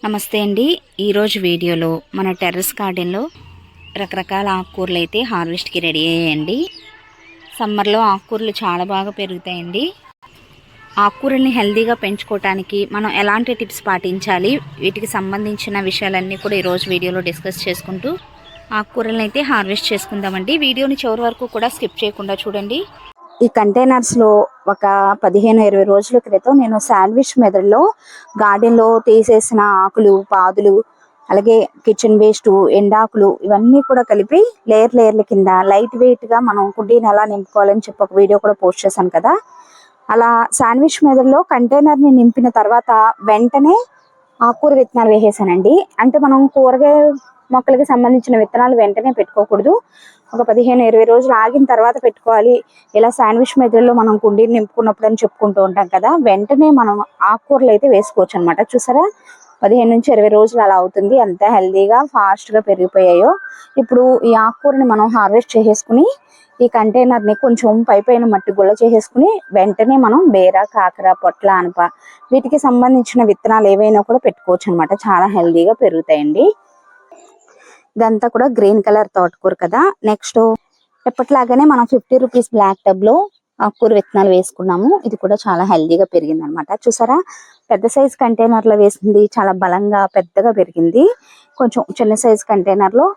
నమస్తే అండి. ఈరోజు వీడియోలో మన టెర్రస్ గార్డెన్లో రకరకాల ఆకుకూరలు అయితే హార్వెస్ట్కి రెడీ అయ్యాయండి. సమ్మర్లో ఆకుకూరలు చాలా బాగా పెరుగుతాయండి. ఆకుకూరల్ని హెల్తీగా పెంచుకోవటానికి మనం ఎలాంటి టిప్స్ పాటించాలి, వీటికి సంబంధించిన విషయాలన్నీ కూడా ఈరోజు వీడియోలో డిస్కస్ చేసుకుంటూ ఆకుకూరలను అయితే హార్వెస్ట్ చేసుకుందామండి. వీడియోని చివరి వరకు కూడా స్కిప్ చేయకుండా చూడండి. ఈ కంటైనర్స్లో ఒక 15-20 రోజుల క్రితం నేను శాండ్విచ్ మెథడ్లో గార్డెన్లో తీసేసిన ఆకులు, పాదులు, అలాగే కిచెన్ వేస్ట్, ఎండాకులు ఇవన్నీ కూడా కలిపి లేయర్ల కింద లైట్ వెయిట్గా మనం కుండీని ఎలా నింపుకోవాలని చెప్పి ఒక వీడియో కూడా పోస్ట్ చేశాను కదా. అలా శాండ్విచ్ మెథడ్లో కంటైనర్ని నింపిన తర్వాత వెంటనే ఆకుకూర విత్తనాలు వేసేసానండి. అంటే మనం కూరగాయ మొక్కలకి సంబంధించిన విత్తనాలు వెంటనే పెట్టుకోకూడదు. ఒక 15-20 రోజులు ఆగిన తర్వాత పెట్టుకోవాలి. ఇలా శాండ్విచ్ మెథడ్లో మనం కుండీని నింపుకున్నప్పుడు అని చెప్పుకుంటూ ఉంటాం కదా, వెంటనే మనం ఆకుకూరలు అయితే వేసుకోవచ్చు అనమాట. చూసారా, 15-20 రోజులు అలా అవుతుంది. ఎంత హెల్దీగా ఫాస్ట్గా పెరిగిపోయాయో. ఇప్పుడు ఈ ఆకుకూరని మనం హార్వెస్ట్ చేసేసుకుని ఈ కంటైనర్ని కొంచెం పైన మట్టి గుల్ల చేసేసుకుని వెంటనే మనం బేర, కాకర, పొట్ల, అనప వీటికి సంబంధించిన విత్తనాలు ఏవైనా కూడా పెట్టుకోవచ్చు అనమాట. చాలా హెల్దీగా పెరుగుతాయండి. ఇదంతా కూడా గ్రీన్ కలర్ తోటకూర కదా. నెక్స్ట్ ఎప్పటిలాగానే మనం 50 రూపీస్ బ్లాక్ టబ్ లో ఆకుకూర విత్తనాలు వేసుకున్నాము. ఇది కూడా చాలా హెల్దీగా పెరిగింది అనమాట. చూసారా, పెద్ద సైజ్ కంటైనర్ లో వేసింది చాలా బలంగా పెద్దగా పెరిగింది. కొంచెం చిన్న సైజ్ కంటైనర్ లో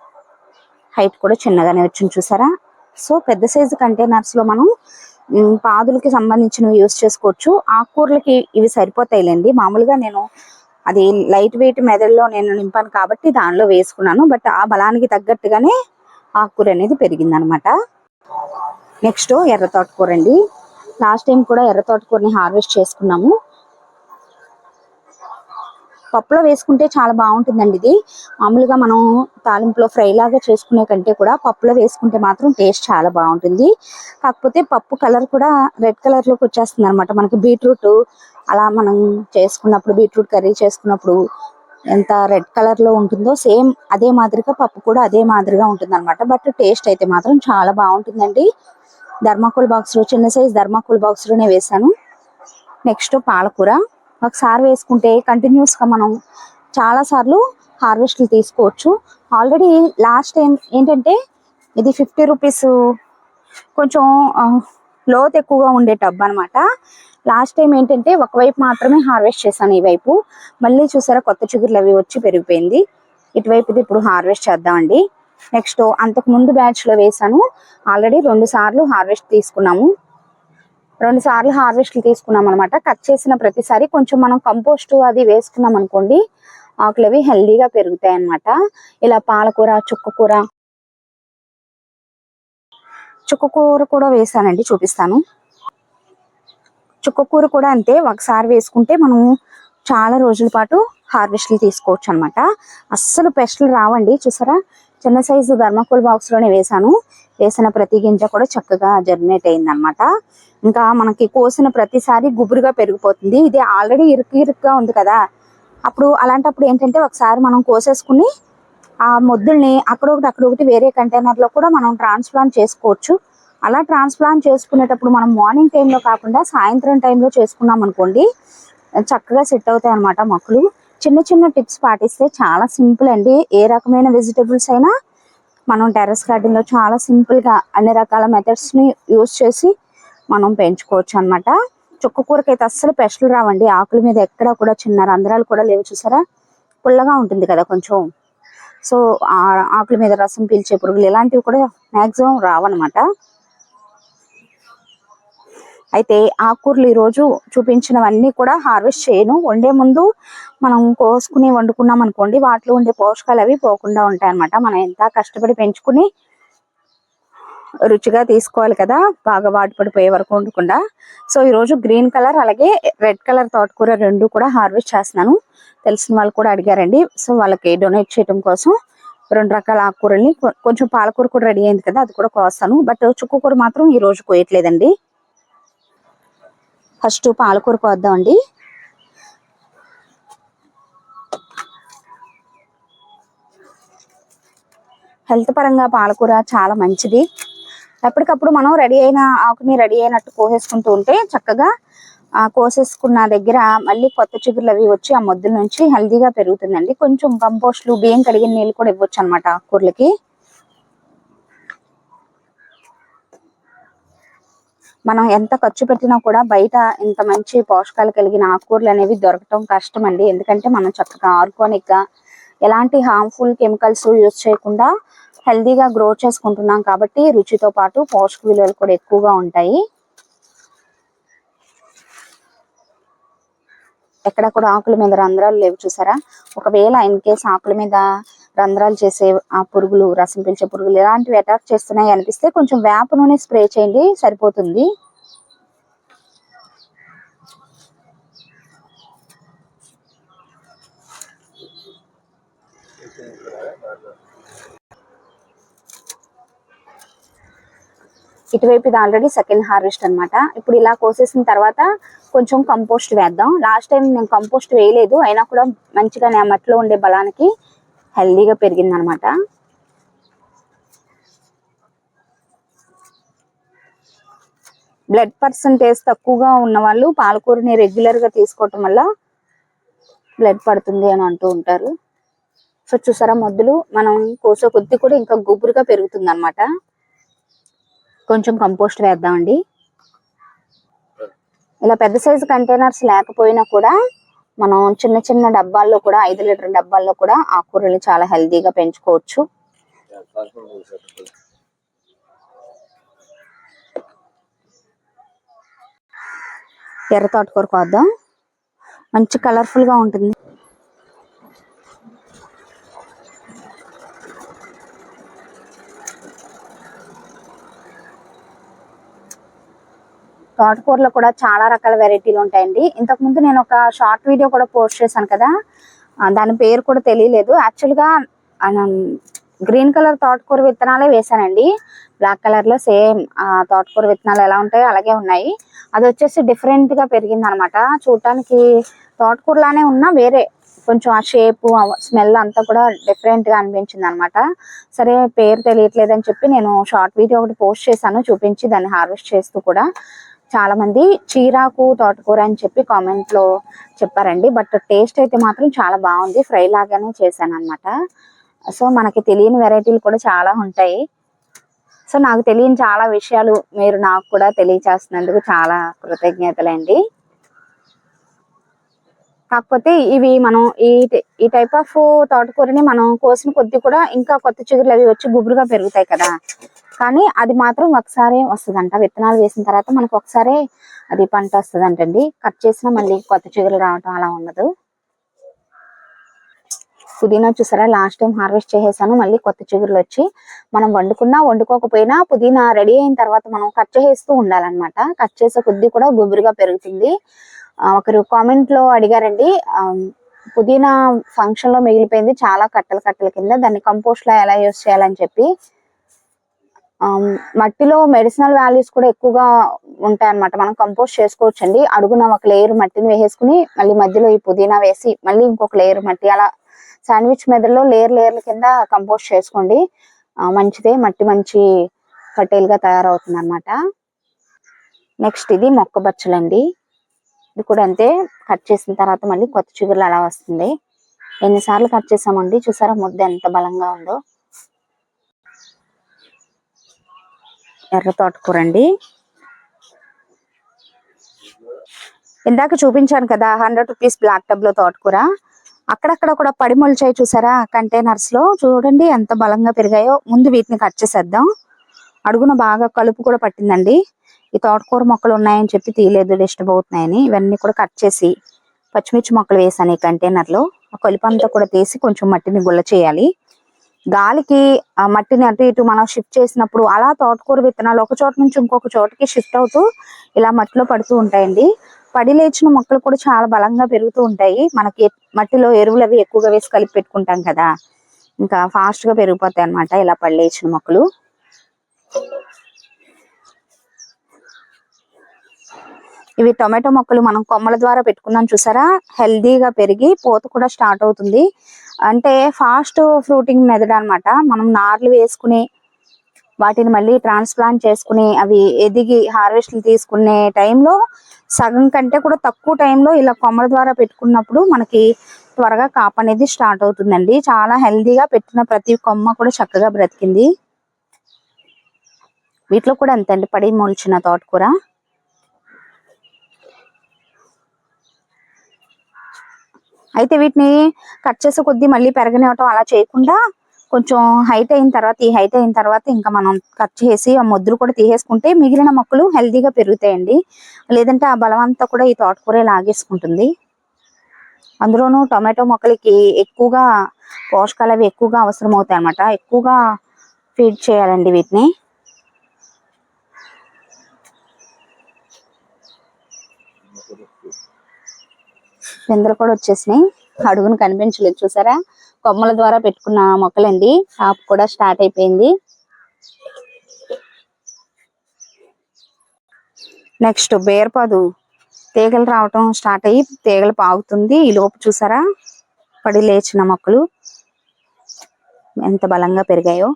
హైట్ కూడా చిన్నగానే వచ్చింది. చూసారా, సో పెద్ద సైజు కంటైనర్స్ లో మనం పాదులకి సంబంధించినవి యూజ్ చేసుకోవచ్చు. ఆకుకూరలకి ఇవి సరిపోతాయిలేండి. మామూలుగా నేను అది లైట్ వెయిట్ మెథడ్లో నేను నింపాను కాబట్టి దానిలో వేసుకున్నాను. బట్ ఆ బలానికి తగ్గట్టుగానే ఆకుకూర అనేది పెరిగింది అనమాట. నెక్స్ట్ ఎర్ర తోటకూర అండి. లాస్ట్ టైం కూడా ఎర్ర తోటకూరని హార్వెస్ట్ చేసుకున్నాము. పప్పులో వేసుకుంటే చాలా బాగుంటుందండి. ఇది మామూలుగా మనం తాలింపులో ఫ్రై లాగా చేసుకునే కంటే కూడా పప్పులో వేసుకుంటే మాత్రం టేస్ట్ చాలా బాగుంటుంది. కాకపోతే పప్పు కలర్ కూడా రెడ్ కలర్ లోకి వచ్చేస్తుంది అనమాట. మనకి బీట్రూట్ అలా మనం చేసుకున్నప్పుడు, బీట్రూట్ కర్రీ చేసుకున్నప్పుడు ఎంత రెడ్ కలర్ లో ఉంటుందో సేమ్ అదే మాదిరిగా పప్పు కూడా అదే మాదిరిగా ఉంటుంది అనమాట. బట్ టేస్ట్ అయితే మాత్రం చాలా బాగుంటుందండి. ధర్మాకోల్ బాక్స్ లో, చిన్న సైజ్ ధర్మాకోల్ బాక్స్ లోనే వేసాను. నెక్స్ట్ పాలకూర. ఒకసారి వేసుకుంటే కంటిన్యూస్ గా మనం చాలా సార్లు హార్వెస్ట్లు తీసుకోవచ్చు. ఆల్రెడీ లాస్ట్ టైం ఏంటంటే ఇది 50 రూపీస్ కొంచెం లోతు ఎక్కువగా ఉండే టబ్ అనమాట. లాస్ట్ టైం ఏంటంటే ఒకవైపు మాత్రమే హార్వెస్ట్ చేశాను. ఈ వైపు మళ్ళీ చూసారా కొత్త చిగురులు అవి వచ్చి పెరిగిపోయింది. ఇటువైపుది ఇప్పుడు హార్వెస్ట్ చేద్దామండి. నెక్స్ట్ అంతకు ముందు బ్యాచ్ లో వేసాను. ఆల్రెడీ 2 సార్లు హార్వెస్ట్ తీసుకున్నాము. 2 సార్లు హార్వెస్ట్లు తీసుకున్నాం అనమాట. కట్ చేసిన ప్రతిసారి కొంచెం మనం కంపోస్ట్ అది వేసుకున్నాం అనుకోండి, ఆకులు అవి హెల్దీగా పెరుగుతాయి అనమాట. ఇలా పాలకూర, చుక్కకూర కూడా వేసానండి, చూపిస్తాను. చుక్కకూర కూడా అంతే, ఒకసారి వేసుకుంటే మనం చాలా రోజుల పాటు హార్వెస్ట్లు తీసుకోవచ్చు అనమాట. అస్సలు పెస్ట్లు రావండి. చూసారా, చిన్న సైజు ధర్మాకోల్ బాక్స్ లోనే వేసాను. వేసిన ప్రతి గింజ కూడా చక్కగా జర్మినేట్ అయింది అనమాట. ఇంకా మనకి కోసిన ప్రతిసారి గుబురుగా పెరిగిపోతుంది. ఇది ఆల్రెడీ ఇరుగ్గా ఉంది కదా. అలాంటప్పుడు ఏంటంటే ఒకసారి మనం కోసేసుకుని ఆ మొద్దుల్ని అక్కడొకటి వేరే కంటైనర్ లో కూడా మనం ట్రాన్స్ప్లాంట్ చేసుకోవచ్చు. అలా ట్రాన్స్ప్లాంట్ చేసుకునేటప్పుడు మనం మార్నింగ్ టైంలో కాకుండా సాయంత్రం టైంలో చేసుకున్నాం అనుకోండి, చక్కగా సెట్ అవుతాయి అనమాట మొక్కలు. చిన్న చిన్న టిప్స్ పాటిస్తే చాలా సింపుల్ అండి. ఏ రకమైన వెజిటబుల్స్ అయినా మనం టెర్రస్ గార్డెన్ లో చాలా సింపుల్ గా అన్ని రకాల మెథడ్స్ ని యూజ్ చేసి మనం పెంచుకోవచ్చు అనమాట. చుక్కకూరకి అయితే అస్సలు పెస్ట్లు రావండి. ఆకుల మీద ఎక్కడ కూడా చిన్న రంధ్రాలు కూడా లేవు. చూసారా, పుల్లగా ఉంటుంది కదా కొంచెం. సో ఆకుల మీద రసం పీల్చే పురుగులు ఇలాంటివి కూడా మాక్సిమం రావన్నమాట. అయితే ఆకుకూరలు ఈరోజు చూపించినవన్నీ కూడా హార్వెస్ట్ చేయను. వండే ముందు మనం కోసుకుని వండుకున్నాం అనుకోండి, వాటిలో ఉండే పోషకాలు అవి పోకుండా ఉంటాయి అన్నమాట. మనం ఎంత కష్టపడి పెంచుకుని రుచిగా తీసుకోవాలి కదా, బాగా వాటి పడిపోయే వరకు వండకుండా. సో ఈరోజు గ్రీన్ కలర్ అలాగే రెడ్ కలర్ తోటకూర 2 కూడా హార్వెస్ట్ చేస్తున్నాను. తెలిసిన వాళ్ళు కూడా అడిగారండి. సో వాళ్ళకి డొనేట్ చేయడం కోసం 2 రకాల ఆకుకూరల్ని, కొంచెం పాలకూర కూడా రెడీ అయింది కదా, అది కూడా కోస్తాను. బట్ చుక్కకూర మాత్రం ఈ రోజు కోయట్లేదండి. ఫస్ట్ పాలకూర కోద్దామండి. హెల్త్ పరంగా పాలకూర చాలా మంచిది. ఎప్పటికప్పుడు మనం రెడీ అయిన ఆకుని రెడీ అయినట్టు కోసేసుకుంటూ ఉంటే చక్కగా కోసేసుకున్న దగ్గర మళ్ళీ కొత్త చిగుర్లు అవి వచ్చి ఆ మొద్దుల నుంచి హెల్దీగా పెరుగుతుందండి. కొంచెం కంపోస్ట్లు, బియ్యం కడిగిన నీళ్ళు కూడా ఇవ్వచ్చు అనమాట ఆకుకూరలకి. మనం ఎంత ఖర్చు పెట్టినా కూడా బయట ఇంత మంచి పోషకాలు కలిగిన ఆకుకూరలు అనేవి దొరకటం కష్టం అండి. ఎందుకంటే మనం చక్కగా ఆర్గానిక్ గా ఎలాంటి హార్మ్ఫుల్ కెమికల్స్ యూజ్ చేయకుండా హెల్దీగా గ్రో చేసుకుంటున్నాం కాబట్టి రుచితో పాటు పోషక విలువలు కూడా ఎక్కువగా ఉంటాయి. ఎక్కడ కూడా ఆకుల మీద రంధ్రాలు లేవు చూసారా. ఒకవేళ ఇన్ కేస్ ఆకుల మీద రంధ్రాలు చేసే ఆ పురుగులు, రసం పీల్చే పురుగులు ఇలాంటివి అటాక్ చేస్తున్నాయి అనిపిస్తే కొంచెం వేప నూనె స్ప్రే చేయండి, సరిపోతుంది. ఇటువైపు ఇది ఆల్రెడీ సెకండ్ హార్వెస్ట్ అనమాట. ఇప్పుడు ఇలా కోసేసిన తర్వాత కొంచెం కంపోస్ట్ వేద్దాం. లాస్ట్ టైం నేను కంపోస్ట్ వేయలేదు, అయినా కూడా మంచిగానే ఆ మట్టిలో ఉండే బలానికి హెల్దీగా పెరిగింది అనమాట. బ్లడ్ పర్సంటేజ్ తక్కువగా ఉన్న వాళ్ళు పాలకూరని రెగ్యులర్ గా తీసుకోవటం వల్ల బ్లడ్ పడుతుంది అని అంటూ ఉంటారు. సో చూసారా, మొద్దులు మనం కోసే కొద్ది కూడా ఇంకా గుబురుగా పెరుగుతుంది అనమాట. కొంచెం కంపోస్ట్ వేద్దామండి. ఇలా పెద్ద సైజు కంటైనర్స్ లేకపోయినా కూడా మనం చిన్న చిన్న డబ్బాల్లో కూడా 5 లీటర్ డబ్బాల్లో కూడా ఆకుకూరలు చాలా హెల్దీగా పెంచుకోవచ్చు. ఎర్ర తోటకూర కోద్దాం, మంచి కలర్ఫుల్ గా ఉంటుంది. తోటకూరలో కూడా చాలా రకాల వెరైటీలు ఉంటాయండి. ఇంతకుముందు నేను ఒక షార్ట్ వీడియో కూడా పోస్ట్ చేశాను కదా, దాని పేరు కూడా తెలియలేదు. యాక్చువల్గా గ్రీన్ కలర్ తోటకూర విత్తనాలే వేసానండి. బ్లాక్ కలర్ లో సేమ్ తోటకూర విత్తనాలు ఎలా ఉంటాయో అలాగే ఉన్నాయి. అది వచ్చేసి డిఫరెంట్ గా పెరిగింది అనమాట. చూడటానికి తోటకూరలానే ఉన్నా వేరే కొంచెం ఆ షేప్, స్మెల్ అంతా కూడా డిఫరెంట్ గా అనిపించింది అనమాట. సరే పేరు తెలియట్లేదు అని చెప్పి నేను షార్ట్ వీడియో ఒకటి పోస్ట్ చేశాను, చూపించి దాన్ని హార్వెస్ట్ చేస్తూ కూడా. చాలా మంది చీరాకు తోటకూర అని చెప్పి కామెంట్ లో చెప్పారండి. బట్ టేస్ట్ అయితే మాత్రం చాలా బాగుంది. ఫ్రై లాగానే చేశాను అనమాట. సో మనకి తెలియని వెరైటీలు కూడా చాలా ఉంటాయి. సో నాకు తెలియని చాలా విషయాలు మీరు నాకు కూడా తెలియచేస్తున్నందుకు చాలా కృతజ్ఞతలండి. కాకపోతే ఇవి మనం ఈ టైప్ ఆఫ్ తోటకూరని మనం కోసిన కొద్ది కూడా ఇంకా కొత్త చిగురులు అవి వచ్చి గుబురుగా పెరుగుతాయి కదా, కానీ అది మాత్రం ఒకసారి వస్తుందంట. విత్తనాలు వేసిన తర్వాత మనకు ఒకసారి అది పంట వస్తుందంటండి. కట్ చేసినా మళ్ళీ కొత్త చిగురులు రావటం అలా ఉండదు. పుదీనా చూసారా, లాస్ట్ టైం హార్వెస్ట్ చేసేసాను, మళ్ళీ కొత్త చిగురులు వచ్చి మనం వండుకున్నా వండుకోకపోయినా పుదీనా రెడీ అయిన తర్వాత మనం కట్ చేస్తూ ఉండాలన్నమాట. కట్ చేసే కొద్ది కూడా గుబురుగా పెరుగుతుంది. ఒకరు కామెంట్ లో అడిగారండి, పుదీనా ఫంక్షన్ లో మిగిలిపోయింది చాలా కట్టల కట్టల కింద, దాన్ని కంపోస్ట్ లో ఎలా యూస్ చేయాలని చెప్పి. మట్టిలో మెడిసినల్ వాల్యూస్ కూడా ఎక్కువగా ఉంటాయన్నమాట. మనం కంపోస్ట్ చేసుకోవచ్చండి. అడుగున ఒక లేయర్ మట్టిని వేసేసుకుని మళ్ళీ మధ్యలో ఈ పుదీనా వేసి మళ్ళీ ఇంకొక లేయర్ మట్టి, అలా శాండ్విచ్ మెథడ్లో లేయర్ల కింద కంపోస్ట్ చేసుకోండి. మంచిదే, మట్టి మంచి ఫర్టైల్ గా తయారవుతుంది అనమాట. నెక్స్ట్ ఇది మొక్క బచ్చలండి. ఇది కూడా అంతే, కట్ చేసిన తర్వాత మళ్ళీ కొత్త చిగురులు అలా వస్తుంది. ఎన్నిసార్లు కట్ చేసామండి, చూసారా ముద్ద ఎంత బలంగా ఉందో. ఎర్ర తోటకూర అండి. ఇందాక చూపించాను కదా 100 రూపీస్ బ్లాక్ టబ్ లో తోటకూర, అక్కడక్కడ కూడా పడి మొలిచాయి చూసారా కంటైనర్స్ లో. చూడండి ఎంత బలంగా పెరిగాయో. ముందు వీటిని కట్ చేసేద్దాం. అడుగున బాగా కలుపు కూడా పట్టిందండి. ఈ తోటకూర మొక్కలు ఉన్నాయని చెప్పి తీయలేదు, డిస్టర్బ్ అవుతున్నాయని. ఇవన్నీ కూడా కట్ చేసి పచ్చిమిర్చి మొక్కలు వేసాను ఈ కంటైనర్ లో. ఆ కలుపు అంతా కూడా తీసి కొంచెం మట్టిని గుల్ల చేయాలి. గాలికి ఆ మట్టిని అటు ఇటు మనం షిఫ్ట్ చేసినప్పుడు అలా తోటకూర విత్తనాలు ఒక చోట నుంచి ఇంకొక చోటకి షిఫ్ట్ అవుతూ ఇలా మట్టిలో పడుతూ ఉంటాయండి. పడి లేచిన మొక్కలు కూడా చాలా బలంగా పెరుగుతూ ఉంటాయి. మనకి మట్టిలో ఎరువులు అవి ఎక్కువగా వేసి కలిపి పెట్టుకుంటాం కదా, ఇంకా ఫాస్ట్ గా పెరిగిపోతాయి అన్నమాట ఇలా పడి లేచిన మొక్కలు. ఇవి టొమాటో మొక్కలు మనం కొమ్మల ద్వారా పెట్టుకున్నాం చూసారా, హెల్దీగా పెరిగి పూత కూడా స్టార్ట్ అవుతుంది. అంటే ఫాస్ట్ ఫ్రూటింగ్ మెథడ్ అనమాట. మనం నార్లు వేసుకుని వాటిని మళ్ళీ ట్రాన్స్ప్లాంట్ చేసుకుని అవి ఎదిగి హార్వెస్ట్లు తీసుకునే టైంలో సగం కంటే కూడా తక్కువ టైంలో ఇలా కొమ్మల ద్వారా పెట్టుకున్నప్పుడు మనకి త్వరగా కాపు అనేది స్టార్ట్ అవుతుందండి. చాలా హెల్దీగా పెట్టిన ప్రతి కొమ్మ కూడా చక్కగా బ్రతికింది. వీటిలో కూడా అంతే అండి, పడి మొలిచిన తోటకూర. అయితే వీటిని కట్ చేసే కొద్దీ మళ్ళీ పెరగనివ్వటం అలా చేయకుండా కొంచెం హైట్ అయిన తర్వాత ఇంకా మనం కట్ చేసి ఆ మొద్దులు కూడా తీసేసుకుంటే మిగిలిన మొక్కలు హెల్దీగా పెరుగుతాయండి. లేదంటే ఆ బలం అంతా కూడా ఈ తోటకూర లాగేసుకుంటుంది. అందులోనూ టొమాటో మొక్కలకి ఎక్కువగా పోషకాలు అవి ఎక్కువగా అవసరం అవుతాయి అన్నమాట. ఎక్కువగా ఫీడ్ చేయాలండి వీటిని. పిందెలు కూడా వచ్చేసినాయి, అడుగును కనిపించలేదు చూసారా. కొమ్మల ద్వారా పెట్టుకున్న మొక్కలండి, కాపు కూడా స్టార్ట్ అయిపోయింది. నెక్స్ట్ బేరపాదు తీగలు రావటం స్టార్ట్ అయ్యి తీగలు పాగుతుంది. ఈ లోపు చూసారా పడి లేచిన మొక్కలు ఎంత బలంగా పెరిగాయో.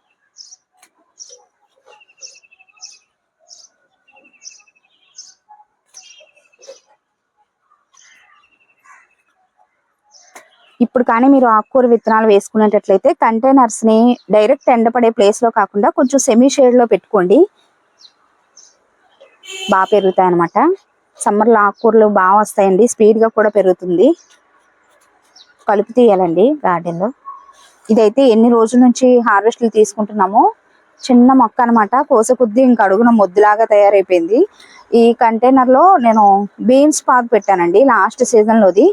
ఇప్పుడు కానీ మీరు ఆకుకూర విత్తనాలు వేసుకునేటట్లయితే కంటైనర్స్ ని డైరెక్ట్ ఎండపడే ప్లేస్ లో కాకుండా కొంచెం సెమీ షేడ్ లో పెట్టుకోండి, బాగా పెరుగుతాయి అన్నమాట. సమ్మర్లో ఆకుకూరలు బాగా వస్తాయండి, స్పీడ్ గా కూడా పెరుగుతుంది. కలుపు తీయాలండి గార్డెన్ లో. ఇదైతే ఎన్ని రోజుల నుంచి హార్వెస్ట్లు తీసుకుంటున్నామో. చిన్న మొక్క అనమాట, కోస కొద్దీ ఇంకా అడుగున మొద్దులాగా తయారైపోయింది. ఈ కంటైనర్ లో నేను బీన్స్ పాదు పెట్టానండి లాస్ట్ సీజన్ లోది.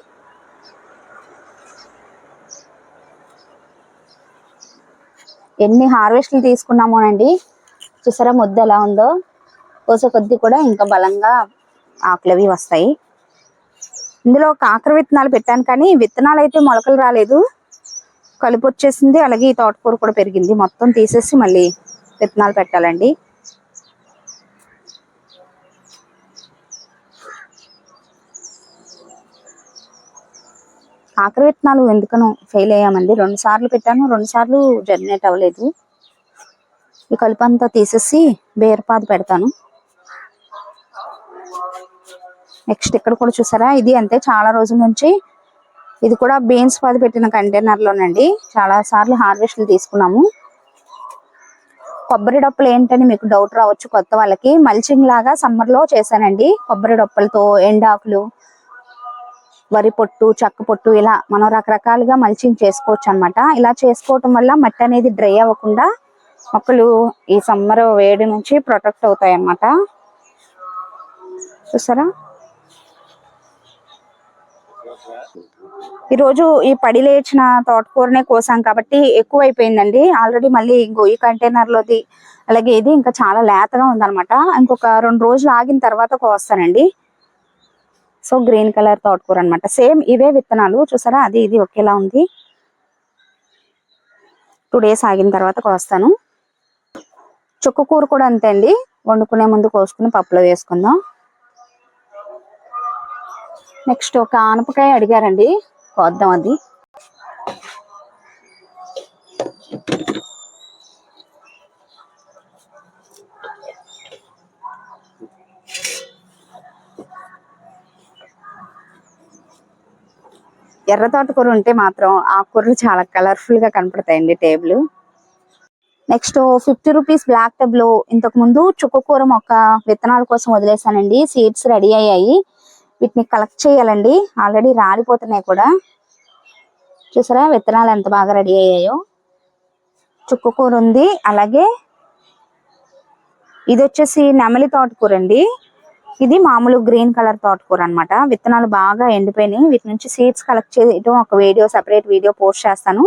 ఎన్ని హార్వెస్ట్లు తీసుకున్నామో అండి, చూసారా ముద్ద ఎలా ఉందో. కోస కొద్దీ కూడా ఇంకా బలంగా ఆకులవి వస్తాయి. ఇందులో కాకర విత్తనాలు పెట్టాను కానీ విత్తనాలు అయితే మొలకలు రాలేదు, కలుపు వచ్చేసింది. అలాగే ఈ తోటకూర కూడా పెరిగింది. మొత్తం తీసేసి మళ్ళీ విత్తనాలు పెట్టాలండి. కాకర విత్తనాలు ఎందుకనో ఫెయిల్ అయ్యామండి. 2 సార్లు పెట్టాను, 2 సార్లు జర్మినేట్ అవ్వలేదు. ఈ కలుపు అంతా తీసేసి బేరపాదు పెడతాను. నెక్స్ట్ ఇక్కడ కూడా చూసారా, ఇది అంతే చాలా రోజుల నుంచి. ఇది కూడా బీన్స్ పాదు పెట్టిన కంటైనర్ లోనండి. చాలా సార్లు హార్వెస్ట్లు తీసుకున్నాము. కొబ్బరి డొప్పలు ఏంటని మీకు డౌట్ రావచ్చు కొత్త వాళ్ళకి. మల్చింగ్ లాగా సమ్మర్ లో చేశానండి. కొబ్బరి డొప్పలతో ఎండాకులు, వరి పొట్టు, చెక్క పొట్టు ఇలా మనం రకరకాలుగా మల్చింగ్ చేసుకోవచ్చు అనమాట. ఇలా చేసుకోవటం వల్ల మట్టి అనేది డ్రై అవ్వకుండా మొక్కలు ఈ సమ్మర్ వేడి నుంచి ప్రొటెక్ట్ అవుతాయి అన్నమాట. చూసారా, ఈరోజు ఈ పడి లేచిన తోటకూరనే కోసాం కాబట్టి ఎక్కువ అయిపోయిందండి. ఆల్రెడీ మళ్ళీ ఇంకో ఈ కంటైనర్ లోది అలాగే ఇది ఇంకా చాలా లేతగా ఉందన్నమాట. ఇంకొక 2 రోజులు ఆగిన తర్వాత కోస్తానండి. సో గ్రీన్ కలర్ తోటకూర అనమాట. సేమ్ ఇవే విత్తనాలు చూసారా, అది ఇది ఒకేలా ఉంది. 2 డేస్ ఆగిన తర్వాత కోస్తాను. చుక్కకూర కూడా అంతే అండి, వండుకునే ముందు కోసుకుని పప్పులో వేసుకుందాం. నెక్స్ట్ ఒక ఆనపకాయ అడిగారండి, కోద్దాం అది. ఎర్ర తోటకూర ఉంటే మాత్రం ఆకుకూరలు చాలా కలర్ఫుల్ గా కనపడతాయండి table. Next 50 rupees black tub లో ఇంతకు ముందు చుక్కకూర మొక్క విత్తనాల కోసం వదిలేసానండి. సీడ్స్ రెడీ అయ్యాయి, వీటిని కలెక్ట్ చేయాలండి. ఆల్రెడీ రాలిపోతున్నాయి కూడా. చూసారా విత్తనాలు ఎంత బాగా రెడీ అయ్యాయో. చుక్కకూర ఉంది, అలాగే ఇది వచ్చేసి నెమలి తోటకూర అండి. ఇది మామూలు గ్రీన్ కలర్ తోటకూర అనమాట. విత్తనాలు బాగా ఎండిపోయినాయి. వీటి నుంచి సీడ్స్ కలెక్ట్ చేయడం ఒక వీడియో, సెపరేట్ వీడియో పోస్ట్ చేస్తాను.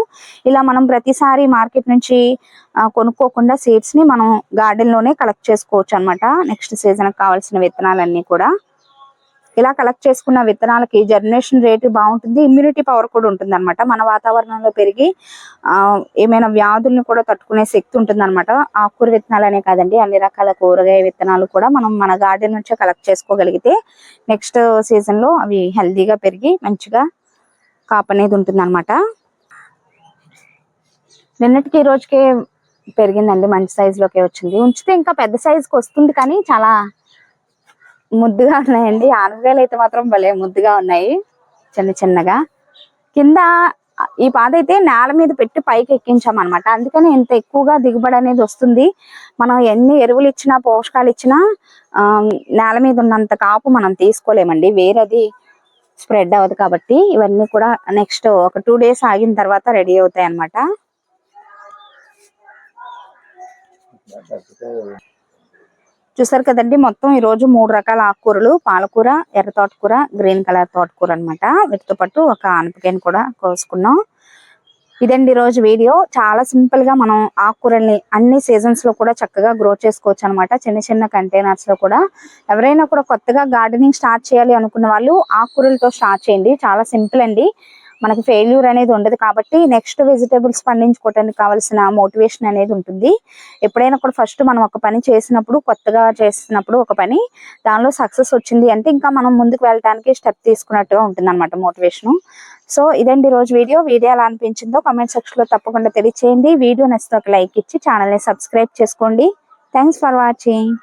ఇలా మనం ప్రతిసారి మార్కెట్ నుంచి కొనుక్కోకుండా సీడ్స్ ని మనం గార్డెన్ లోనే కలెక్ట్ చేసుకోవచ్చు అనమాట. నెక్స్ట్ సీజన్ కావాల్సిన విత్తనాలన్నీ కూడా ఇలా కలెక్ట్ చేసుకున్న విత్తనాలకి జర్మినేషన్ రేట్ బాగుంటుంది, ఇమ్యూనిటీ పవర్ కూడా ఉంటుంది అనమాట. మన వాతావరణంలో పెరిగి ఏమైనా వ్యాధుల్ని కూడా తట్టుకునే శక్తి ఉంటుంది అనమాట. ఆకుకూర విత్తనాలనే కాదండి, అన్ని రకాల కూరగాయ విత్తనాలు కూడా మనం మన గార్డెన్ నుంచే కలెక్ట్ చేసుకోగలిగితే నెక్స్ట్ సీజన్ లో అవి హెల్దీగా పెరిగి మంచిగా కాపు అనేది ఉంటుంది అనమాట. నిన్నటికి ఈ రోజుకి పెరిగిందండి, మంచి సైజులోకి వచ్చింది. ఉంచితే ఇంకా పెద్ద సైజుకి వస్తుంది, కానీ చాలా ముద్దుగా ఉన్నాయండి. ఆనపకాయలు అయితే మాత్రం భలే ముద్దుగా ఉన్నాయి, చిన్న చిన్నగా. కింద ఈ పాద అయితే నేల మీద పెట్టి పైకి ఎక్కించాం అనమాట, అందుకని ఇంత ఎక్కువగా దిగుబడి అనేది వస్తుంది. మనం ఎన్ని ఎరువులు ఇచ్చినా పోషకాలు ఇచ్చినా నేల మీద ఉన్నంత కాపు మనం తీసుకోలేమండి, వేరేది స్ప్రెడ్ అవ్వదు. కాబట్టి ఇవన్నీ కూడా నెక్స్ట్ ఒక 2 days ఆగిన తర్వాత రెడీ అవుతాయి అన్నమాట. చూసారు కదండి, మొత్తం ఈరోజు 3 రకాల ఆకుకూరలు, పాలకూర, ఎర్ర తోటకూర, గ్రీన్ కలర్ తోటకూర అనమాట. వీటితో పాటు ఒక ఆనపకాయని కూడా కోసుకున్నాం. ఇదండి ఈరోజు వీడియో. చాలా సింపుల్ గా మనం ఆకుకూరల్ని అన్ని సీజన్స్ లో కూడా చక్కగా గ్రో చేసుకోవచ్చు అనమాట, చిన్న చిన్న కంటైనర్స్ లో కూడా. ఎవరైనా కూడా కొత్తగా గార్డెనింగ్ స్టార్ట్ చేయాలి అనుకున్న వాళ్ళు ఆకుకూరలతో స్టార్ట్ చేయండి, చాలా సింపుల్ అండి. మనకి ఫెయిల్యూర్ అనేది ఉండదు, కాబట్టి నెక్స్ట్ వెజిటేబుల్స్ పండించుకోవడానికి కావాల్సిన మోటివేషన్ అనేది ఉంటుంది. ఎప్పుడైనా కూడా ఫస్ట్ మనం ఒక పని చేసినప్పుడు, కొత్తగా చేసినప్పుడు ఒక పని దానిలో సక్సెస్ వచ్చింది అంటే ఇంకా మనం ముందుకు వెళ్ళడానికి స్టెప్ తీసుకున్నట్టుగా ఉంటుంది అనమాట మోటివేషన్. సో ఇదండి రోజు వీడియో ఎలా అనిపించిందో కామెంట్ సెక్షన్ లో తప్పకుండా తెలియచేయండి. వీడియో నచ్చితే ఒక లైక్ ఇచ్చి ఛానల్ని సబ్స్క్రైబ్ చేసుకోండి. Thanks for watching.